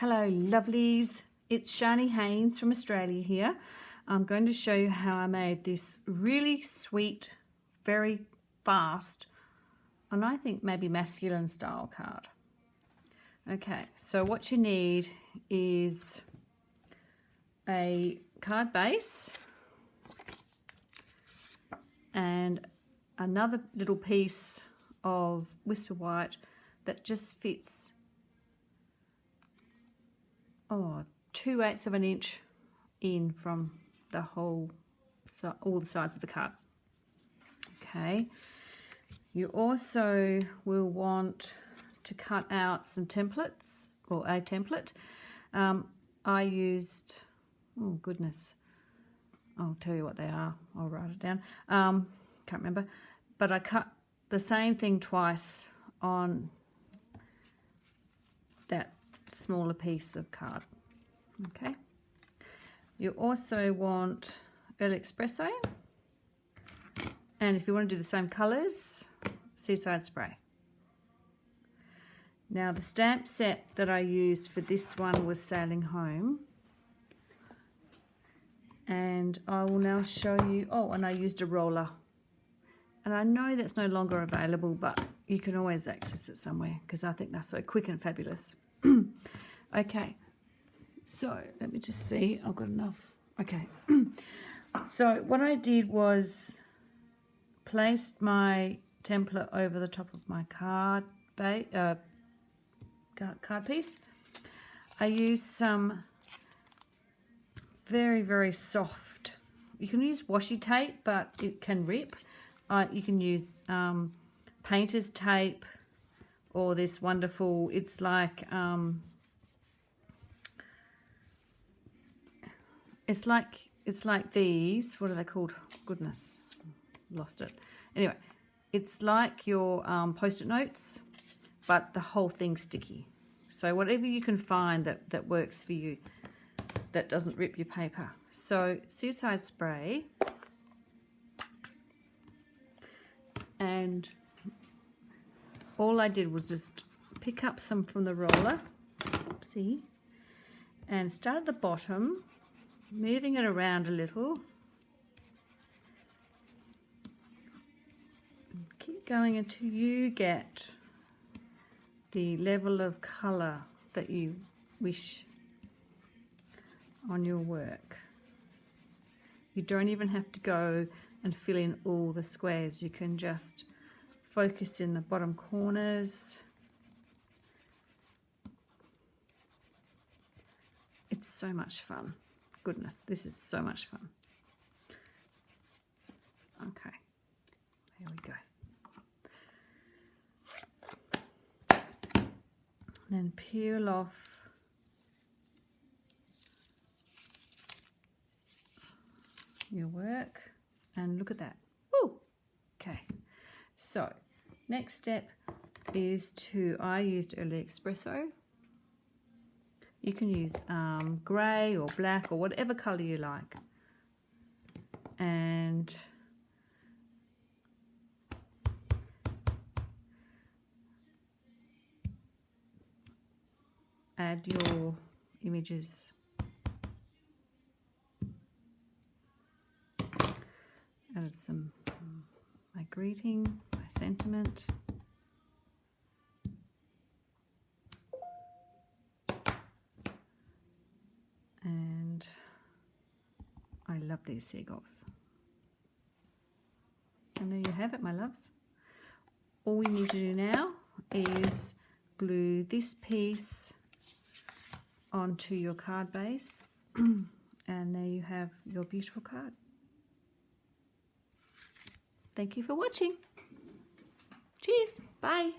Hello lovelies, it's Sharni Haines from Australia here. I'm going to show you how I made this really sweet, very fast, and I think maybe masculine style card. Okay, so what you need is a card base and another little piece of Whisper White that just fits 2/8 of an inch in from the whole, so all the sides of the card. Okay, you also will want to cut out some templates or a template. I used, oh goodness, I'll tell you what they are, I'll write it down. Can't remember, but I cut the same thing twice on that smaller piece of card. Okay, you also want early Expresso, and if you want to do the same colors, Seaside Spray. Now the stamp set that I used for this one was Sailing Home, and I will now show you, and I used a roller, and I know that's no longer available, but you can always access it somewhere because I think they're so quick and fabulous. Okay, so let me just see, I've got enough. Okay, so what I did was placed my template over the top of my card piece. I used some very, very soft, you can use washi tape, but it can rip. You can use painter's tape, or this wonderful, it's like it's like these, what are they called? Goodness, lost it. Anyway, it's like your post-it notes, but the whole thing's sticky. So whatever you can find that works for you, that doesn't rip your paper. So Seaside Spray, and all I did was just pick up some from the roller, oopsie, and start at the bottom, moving it around a little. Keep going until you get the level of colour that you wish on your work. You don't even have to go and fill in all the squares. You can just focus in the bottom corners. It's so much fun. Goodness, this is so much fun. Okay, here we go. Then peel off your work, and look at that. Woo! Okay, so next step is I used early Expresso. You can use grey or black or whatever colour you like. And add your images. Added some my greeting, my sentiment. And I love these seagulls. And there you have it, my loves. All we need to do now is glue this piece onto your card base, and there you have your beautiful card. Thank you for watching. Cheers. Bye.